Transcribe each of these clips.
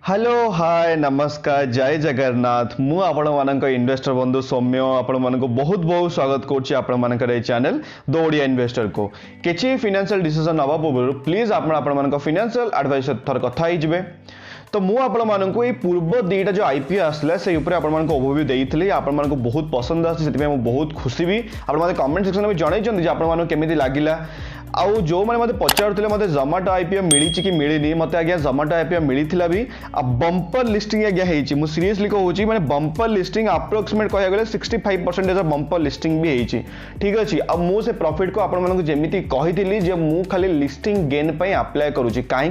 Hello hi नमस्कार जय जगन्नाथ मु आपण मानक इन्वेस्टर बंधु सौम्य आपण मानक बहुत बहुत स्वागत करछि आपण मानकर ए चैनल द ओडिया इन्वेस्टर को किछि फाइनेंशियल डिसीजन नबा पूर्व प्लीज आपण मानक फाइनेंशियल एडवाइस थर कथा ही जिवे तो मु आपण मानक ए पूर्व दुईटा जो आईपीओ आसला से ऊपर आपण मानक ओवरव्यू देइथली आपण मानक बहुत पसंद आछि सेति मैं बहुत खुशी भी आपण माने कमेंट सेक्शन में जणाई छन जे आपण मानक केमिति लागिला आउ जो मैंने मत पचारुले मत जोमाटो आईपीओ मिली कि मिलनी मत आज्ञा जोमाटो आईपीओ मिलता भी आ बंपर लिस्टिंग आज्ञा होती मुझे सीरियसली कहूँ मैंने बंपर लिस्टिंग अप्रोक्सीमेट कह गले 65% बंपर लिस्टिंग भी होती ठीक अच्छे आ मुझे प्रॉफिट को आपण जमी कही जे मु खाली लिस्टिंग गेन पे अप्लाई करुँची कहीं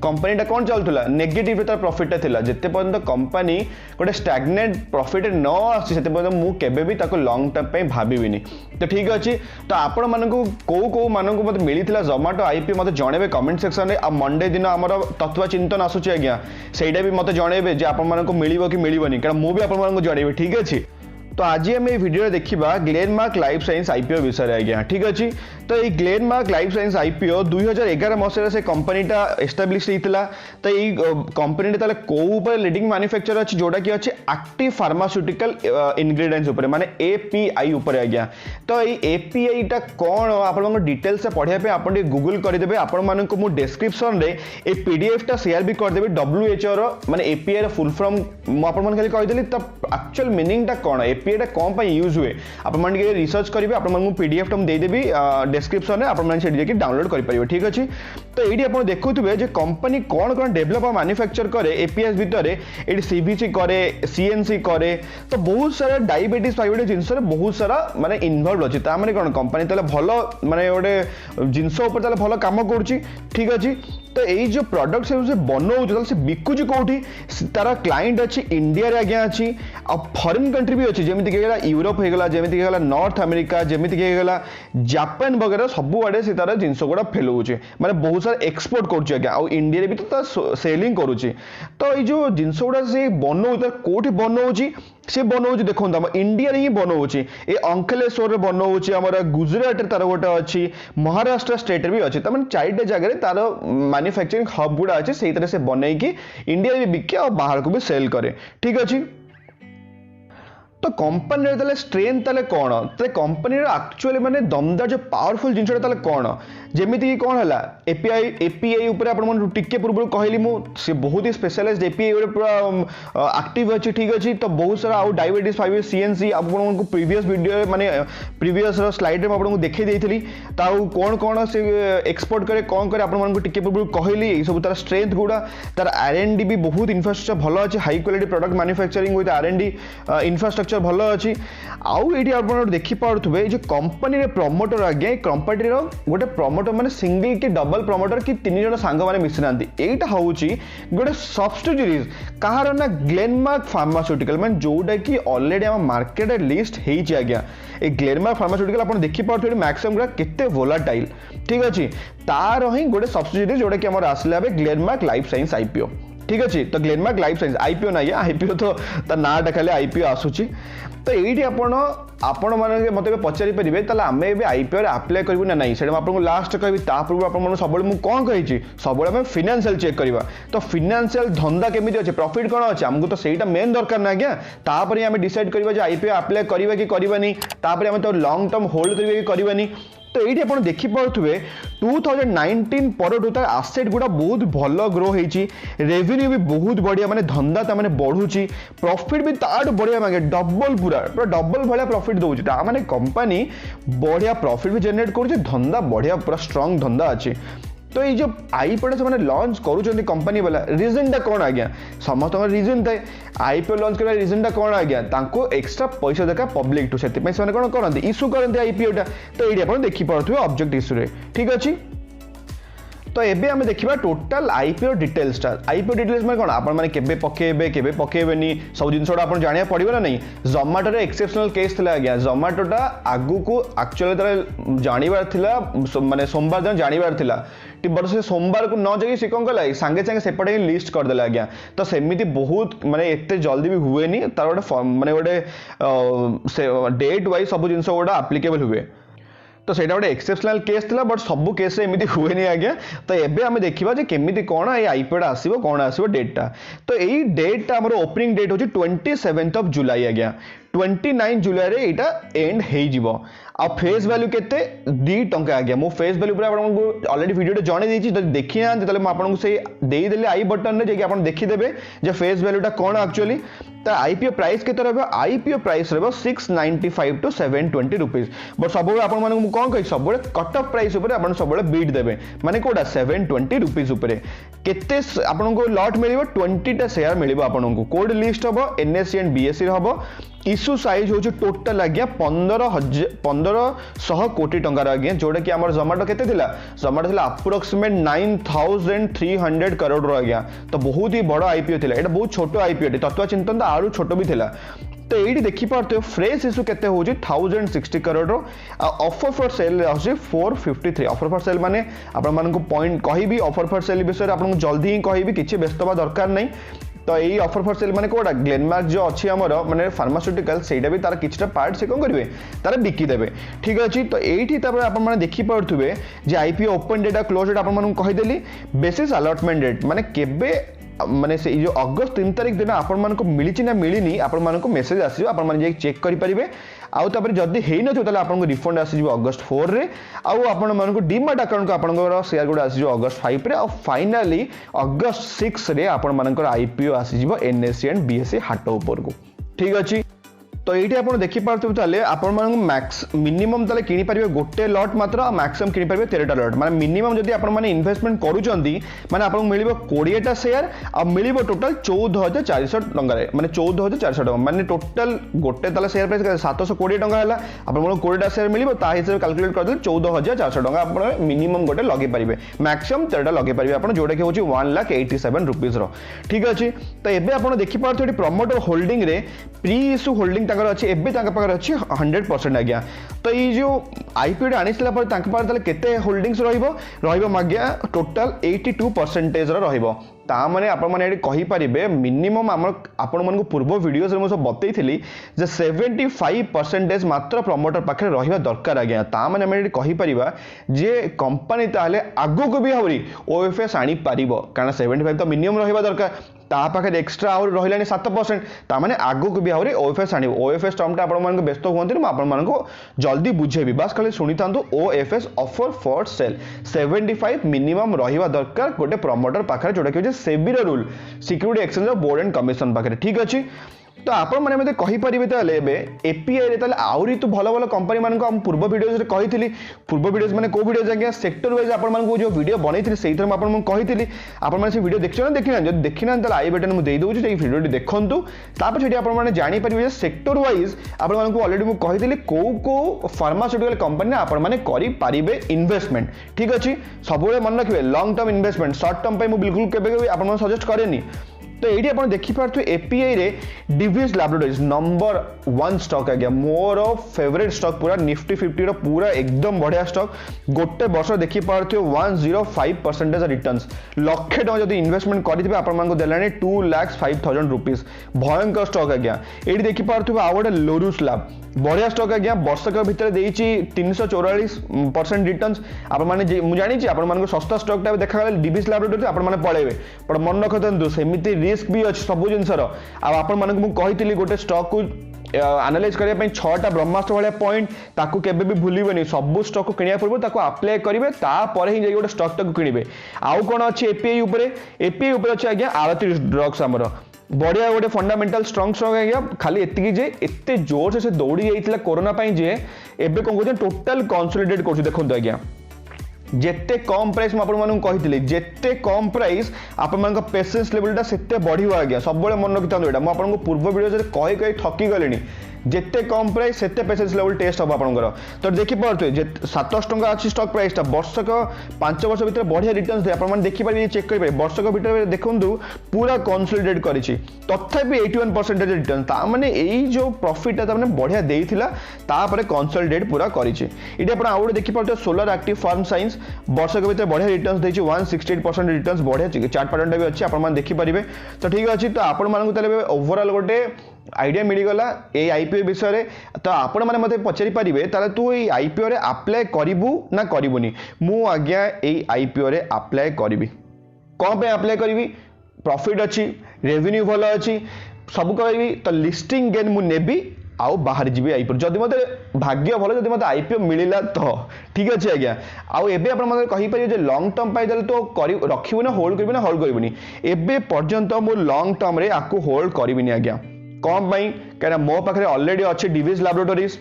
कंपनीटा कौन चलूला नेगेटिव तार प्रॉफिट था जिते पर्यंत कंपनी गोटे स्टैग्नेट प्रॉफिट न आसी से मुझे भी लॉन्ग टर्म पे भाविनी तो ठीक अच्छे तो आपण मानक कौ मानक मत मिलता जोमाटो आईपीओ मत जनइबे कमेंट सेक्शन में आ मंडे दिन आमर तत्व चिंतन आसूची आज्ञा सेटा भी मत जनइबे जे आपण मानक मिलिबो कि मिलिबोनी कारण मु भी आपण मानक जनइबे ठीक अछि तो आज आम ये वीडियो देखा ग्लेनमार्क लाइफ साइंस आईपीओ विषय आज्ञा ठीक अच्छे तो ये ग्लेनमार्क लाइफ साइंस आईपीओ 2011 मसीह से कंपनीटा एस्टाब्लिश होता तो ये कंपनी कौ लीडिंग मैन्युफैक्चर अच्छी जोटा कि अच्छे एक्टिव फार्मास्यूटिकल इनग्रेडिएंट्स ऊपर माने एपीआई ऊपर आज्ञा तो ये एपीआई टा कौन आप डिटेल्स पढ़ाई आप गूगल करदे आपण मु डिस्क्रिप्शन रे ए पीडीएफ टा शेयर भी करदेवी WHO रो माने एपीआई रो फुल फॉर्म आपण खाली कहीदेली तो एक्चुअल मीनिंग टा कौन एपीआई कौन पर यूज हुए आप रिसर्च करेंगे आप पीडीएफ टा देदेवी डिस्क्रिप्शन में आप डाउनलोड करेंगे ठीक अच्छे तो ये आप देखुए जो कंपनी कौन कौन डेभलप और मैन्युफैक्चर करे एपीएस भितर ये सीबीसी करे सीएनसी करे तो बहुत सारा डायबिटीज फाइबिटीज जिनस बहुत सारा माने इनवॉल्व अच्छी माने कौन कंपनी ताले भल माने गोटे जिनस उपर भल कम कर ठीक अच्छे तो यही जो प्रोडक्ट से बनाऊँ से बिकुची कौटी तार क्लाइंट अच्छी इंडिया आज्ञा अच्छी आ फॉरेन कंट्री भी अच्छी जमीक यूरोप होगा जमीक नॉर्थ अमेरिका जमीक जापान वगैरह सबुआड़े से तार जिनस गुड़ा फेलुचे माने बहुत सारा एक्सपोर्ट करुच्ची आज्ञा आ इंडिया भी तो सेलिंग करुच्ची तो ये जो जिनस गुड़ा से बनाऊँ कौटी बनाऊँची से बनाऊँ देखो आम इंडिया ही बनाऊँच ये अंकलेश्वर बनाऊँच आम गुजरात तार गोटे अच्छी महाराष्ट्र स्टेट भी अच्छी तमें 4टा जगह तार मैन्युफैक्चरिंग हब गुड़ा अच्छे से बनईकि इंडिया भी बिके और बाहर को भी सेल करे ठीक अच्छे तो कंपनी स्ट्रेंथ ताले कौन तो कंपनी एक्चुअली माने दमदार जो पावरफुल जिनसा ताले कौन जमीक कि कौन है एपीआई उपर आपन टिके पूर्व कहली से बहुत ही स्पेशलाइज्ड एपीआई पूरा एक्टिव अच्छी ठीक अच्छे तो बहुत सारा आउ डायबिटीज फाइबिटीज सीएनसी आपको प्रीवियस वीडियो माने प्रीवियस स्लाइड में आपको देखी देती तो कौन कौन से एक्सपोर्ट करे कौन करे आपको टिके पूर्व कहली सब तार स्ट्रेंथ गुड़ा तार R&D भी बहुत इन्फ्रास्ट्रक्चर भल अच्छे high quality product manufacturing with R&D infrastructure भल अच्छी आउ ये आप देखिपे जो कंपनी प्रमोटर आज्ञा कंपनी गोटे प्रमोटर माने सिंगल कि डबल प्रमोटर कि 3 जन सांग माने मिसी नांती एटा होउची गोटे सब्स्टिट्यूट कहार ना ग्लेनमार्क फार्मास्यूटिकल माने जोटा कि ऑलरेडी हम मार्केट लिस्ट हेची आज्ञा ए ग्लेनमार्क फार्मास्यूटिकल आपण देखि पारथि मैक्सिमम गुडा केते वोलाटाइल ठीक अछि तार ही गोटे सब्स्टिट्यूट जोटा कि हमर आसले आबे ग्लेनमार्क लाइफ साइंस आईपीओ ठीक अच्छे तो ग्लेनमार्क लाइफ साइंस आईपीओ ना आईपीओ तो नाटा खाली आईपीओ आसूची तो ये आपण मैंने मत पचारि पारे आम ए आईपीओ अप्लाई करूँ ना नहीं से आपको लास्ट कहि पूर्व आप सब कौन कही सब फाइनेंशियल चेक करवा तो फाइनेंशियल धंदा केमी अच्छे प्रॉफिट कौन अच्छे आमको तो सहीटा मेन दरकार ना आज्ञा तापर आम डिसाइड करवा आईपीओ अप्लाई करवा कि करवानी तापर आम तो लॉन्ग टर्म होल्ड करवा कि करवानी तो ये आप देखिपे 2019 पर तार आसेट गुड़ा बहुत भल ग्रो होती रेवेन्यू भी बहुत बढ़िया माने धंदा ता माने बढ़ुची प्रॉफिट भी तार बढ़िया मांगे डबल पूरा डबल भाया प्रॉफिट दूसरी माने कंपनी बढ़िया प्रॉफिट भी जनरेट कर धंदा बढ़िया पूरा स्ट्रांग धंदा अच्छे तो ये जो आईपीओ से लॉन्च करूँ कंपनी वाला रिजन टा कौन आज्ञा समस्त रिजन थाए आईपीओ लॉन्च कर रिजन टा कौन आज्ञा एक्स्ट्रा पैसा देखा पब्लिक टू से कौन करते इश्यू करते आईपीओ टा तो ये देखिपे ऑब्जेक्ट इश्यू ठीक अच्छे तो एबे आमे देखिबा total IPO details IPO details में कौन आपण माने केबे पकेबे केबे पकेबेनी सब जिनसोडा आपण जानिया पड़िबो ना नहीं जोमाटो रे एक्सेप्शनल केस थिला आज्ञा जोमाटोटा आगु को एक्चुअली तार जानिबार थिला माने सोमवार दिन जानिबार थिला बट से सोमवार को न जाई से कौन कला सांगे सांगे सेपटे लिस्ट कर देला आज्ञा तो सेमिति बहुत माने एते जल्दी भी हुए नहीं तार गोटे माने गोटे डेट वाइज सब जिनस गुडा एप्लीकेबल हुए तो ସେଇଟା ଗୋଟେ ଏକ୍ସେପସନାଲ କେସ୍ ଥିଲା ବଟ୍ ସବୁ କେସ୍ରେ ଏମିତି ହୁଏନି ଆଜ୍ଞା। ତ ଏବେ ଆମେ ଦେଖିବା ଯେ କେମିତି କ'ଣ ଏଇ ଆଇପିଓଟା ଆସିବ କ'ଣ ଆସିବ ଡେଟ୍ଟା। ତ ଏଇ ଡେଟ୍ଟା ଆମର ଓପନିଂ ଡେଟ୍ ହେଉଛି 27 ଜୁଲାଇ ଆଜ୍ଞା। 29 जुलाई एटा एंड हो फेस वैल्यू केते 2 टंका आज्ञा मो फेस वैल्यू पूरा आपको ऑलरेडी वीडियो जणे देछि जदि देखि ना तले म आपन को से देई देले आई बटन रे जे कि आपन देखि देबे जे फेस वैल्यूटा कोन एक्चुअली ता आईपीओ प्राइस केते रहबो आईपीओ प्राइस रहबो 695 टू 720 रुपीस बट सब आपन माने मु कोन कहि सब कट ऑफ प्राइस ऊपर आपन सब बीट देबे माने कोडा 720 रुपीस ऊपर केते आपन को लॉट मिलिबो 20 टा शेयर मिलिबो आपन को कोड लिस्ट हबो एनएससी एंड बीएससी हबो इश्यू साइज हो टोटल आज्ञा 1500 कोटी टंकार आज्ञा जोटा कि आम जोमाटो केते थिला जोमाटो थिला अप्रोक्सीमेट 9300 करोड़ रो आज्ञा तो बहुत ही बड़ आईपीओ थिला एटा बहुत छोटो आईपीओ तत्व चिंतन तो आरु छोटो भी थिला तो ये देखि पारते हो फ्रेश इश्यू केते होची 1060 करोड़ रो ऑफर फॉर सेल होची 453 ऑफर फॉर सेल माने आपण मानको पॉइंट कहिबी ऑफर फॉर सेल विषय आपन जल्दी ही कहिबी किछि व्यस्तबा दरकार नै तो यही ऑफर फॉर सेल माने कोडा ग्लेनमार्क जो अच्छी हमर माने फार्मास्यूटिकल सेटा भी तार किछटा पार्ट से कोन करिवे तार बिकी देबे ठीक अछि तो एठी तापर आपण माने देखि पारथुबे जे IPO open date close date आपण माने कहि देली बेसिस अलॉटमेंट डेट माने केबे माने से जो अगस्त 3 तारिख दिन आपण मानको मिलिछि ना मिलिनी आपण मानको मेसेज आसीबो आपण माने जे चेक करि परिबे आउ तापर जदी हेइ नथि ताले आपनको रिफंड आसीबो अगस्त 4 रे आउ आपण मानको डीमैट अकाउंट को आपनको शेयर गुडा आसीबो अगस्त 5 रे और फाइनली अगस्त 6 रे आपण मानको आईपीओ आसीबो एनएससी एंड बीएससी हाट ऊपर को ठीक अछि तो ये आप देखी पारे आपण मैक्स मिनिमम ताले किनी परिबे गोटे लॉट मात्र और मैक्सिमम किनी परिबे 13टा लॉट माने मिनिमम जदी आपण माने इन्वेस्टमेंट करूचंदी माने आपन मिलिबो 20टा शेयर और मिलिबो टोटल 14400 टंका रे माने 14400 टंका माने टोटल गोटे ताले शेयर प्राइस 720 टंका हला आपण मन 20टा शेयर मिलिबो ता हिसाब कैलकुलेट कर दे 14400 टंका आपण मिनिमम गोटे लगे परिबे मैक्सिमम 13टा लगे परिबे आपण जोडा के होची 1,87,000 रुपीस रो ठीक अछि तो एबे आपण देखि पारथि प्रमोटर होल्डिंग रे प्री इश्यू होल्डिंग अच्छी एबे अच्छी 100% आज्ञा तो ये जो आईपीओ आनी केते होल्डिंग्स आज्ञा टोटल 82% रहिबो ता माने आपण माने कहि परिबे मिनिमम आपण मन को पूर्व वीडियोस रे मो सब बतई थिली जे 75% मात्र प्रमोटर पाखरे रहिबा दरकार आज्ञा ता माने हम कहि परिबा जे कंपनी ताले आगु को भी हवरी ओएफएस आनी पारिबो कारण 75 तो मिनिमम रहिबा दरकार ता पाखे एक्स्ट्रा आउर रहिलानी 7% ता माने आगु को भी हवरी ओएफएस आनी ओएफएस टर्मटा आपण मन को व्यस्त होंती म आपण मन को जल्दी बुझेबी बस खाली सुनी थांतु OFS offer for sale 75 minimum रहिबा दरकार गोटे प्रमोटर पाखरे जोडा कि SEBI rule security exchange board and commission पाखे ठीक अच्छे तो आपण मैंने मते कहि परिबे ताले एबे एपीआई रे ताले आउरी तो भलो भलो कंपनी मान को हम पूर्व वीडियोस रे कहिथिली पूर्व वीडियोस माने को वीडियोस आज्ञा सेक्टर वाइज आपण मान को जो वीडियो बनैथिली सेइथर म आपण कहिथिली आपण माने से वीडियो देखछन देखिना जद देखिना ताले आई बटन मु देई दोछु जे वीडियो देखंतु तापर छेडी आपण माने जानि परिबे सेक्टर वाइज आपण मान को ऑलरेडी मु कहिथिली को फार्मास्यूटिकल कंपनी आपण माने करि परिबे इन्वेस्टमेंट ठीक अछि सबले मन रखिबे long term investment short term पे मु बिल्कुल केबे आपण मन सजेस्ट करेनी तो ये आप देखी पारे एपीआई रे डिविस लैबोरेटरीज नंबर 1 स्टॉक आज्ञा मोर फेवरेट स्टॉक पूरा निफ्टी 50 रो पूरा एकदम बढ़िया स्टॉक गोटे वर्ष देखी पारे 105% रिटर्न्स लक्षे टका जब इन्वेस्टमेंट करेंगे आपको देलानी 2,05,000 रुपीस भयंकर स्टॉक आज्ञा ये देखी पारे आउ गोटे लोरुस लैब बढ़िया स्टॉक आज्ञा वर्षक भितर 344% रिटर्न्स मुझे जानी आप सस्ता स्टॉक देखा डिविस लैबोरेटरी आप पलैबे पर मन रखु सेमती रिस्क भी अच्छे सब जिनसर आपण कही गोटे स्टॉक को एनालाइज करने 6टा ब्रह्मास्त्र भाया पॉइंट ताकू केबे भी भूलिबेनी सब स्टॉक को किनिया पूर्व ताकू अप्लाई करेंगे तापर ही जाई गोटे स्टॉक टाकू किनिबे आउ कोन अछि एपीआई ऊपर अछि आज्ञा आरती ड्रग्स हमर बढ़िया गोटे फंडामेंटल स्ट्रॉन्ग स्ट्रॉन्ग आज्ञा खाली एतिकी जे एते जोर से दौड़ी जाइतिला कोरोना पई जे एबे कोन कहते टोटल कंसोलिडेट करछु देखंतु आज्ञा जेते कम प्राइस मैं कही जेते कम प्राइस आप पेसेंस लेवलटा सेते बढ़िया आज्ञा सब मन रखी था मुझे पूर्व वीडियो कही कही थकी गली जेते कम प्राइस सेते पेसेंस लेवल टेस्ट हम आपंकर तो देखी पारे 700 टंका अच्छी स्टॉक प्राइसटा वर्षक 5 वर्ष भर बढ़िया रिटर्न थे आप देखिपारे चेक करेंगे वर्षक भर देखूँ पूरा कंसोलिडेट कर तथापि 81% रिटर्न ताने यही जो प्रॉफिट बढ़िया देता तापर कंसोलिडेट पूरा कर देखिए सोलर एक्टिव फार्म साइंस वर्षक भर बढ़िया रिटर्न देती 168% रिटर्न बढ़िया चार्ट पैटर्न भी अच्छी आप देखिपारे तो ठीक अच्छे तो आपण ओवरऑल गोटे आइडिया मिलगला ये आईपीओ विषय रे तो आपण माने मते पचारि पारिबे ताले तू ये आईपीओ रे अप्लाई करिवु ना करिवुनी मु आज्ञा ये आईपीओ रे अप्लाई करिवि कोन पे अप्लाई करिवि प्रॉफिट अछि रेवेन्यू भलो अछि सब करिवि तो लिस्टिंग गेन मु नेबी आउ बाहर जीवी आईपीओ जदि मते भाग्य भलो जदि मते आईपीओ मिलिला तो ठीक अछि आज्ञा आउ एबे आपण मते कहि परियो जे लॉन्ग टर्म पाइ देले तो रखिबो ना होल्ड करिवनी एबे पर्यंत मु लॉन्ग टर्म रे आकु होल्ड करिविनी आज्ञा कौन पाई कहना मो पाखे ऑलरेडी अच्छे डिविज लैबोरेटरीज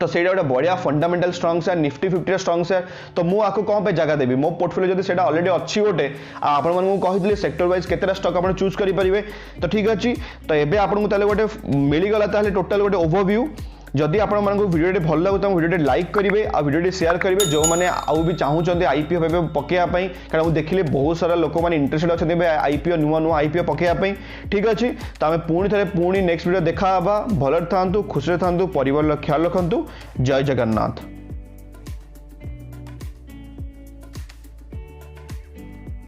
तो से बढ़िया फंडामेंटल स्ट्रंग से निफ्टी 50 स्ट्रंग से तो मु आको कौन पे जगह देवी मो पोर्टफोलियो जब से ऑलरेडी अच्छी गोटे आपण मानू कही सेक्टर वाइज केतेटा स्टॉक आपण चूज करि परिबे तो ठीक अछि तो एबे आपण ताले गोटे मिली गला ताले टोटल गोटे ओवरव्यू जदि आपण मानू वीडियो भल लागो तो वीडियो लाइक करेंगे आ वीडियो शेयर करेंगे जो मैंने आउ भी चाहूँ आईपीओ पकेवाई कारण मुझे देखिले बहुत सारा लोक मैंने इंटरेस्टेड अच्छा आईपीओ नुआ नुआ आईपीओ पकेवाई ठीक अच्छे तो आम पुणी नेक्स्ट वीडियो देखा भल था खुशी था परिवार ख्याल रखु जय जगन्नाथ।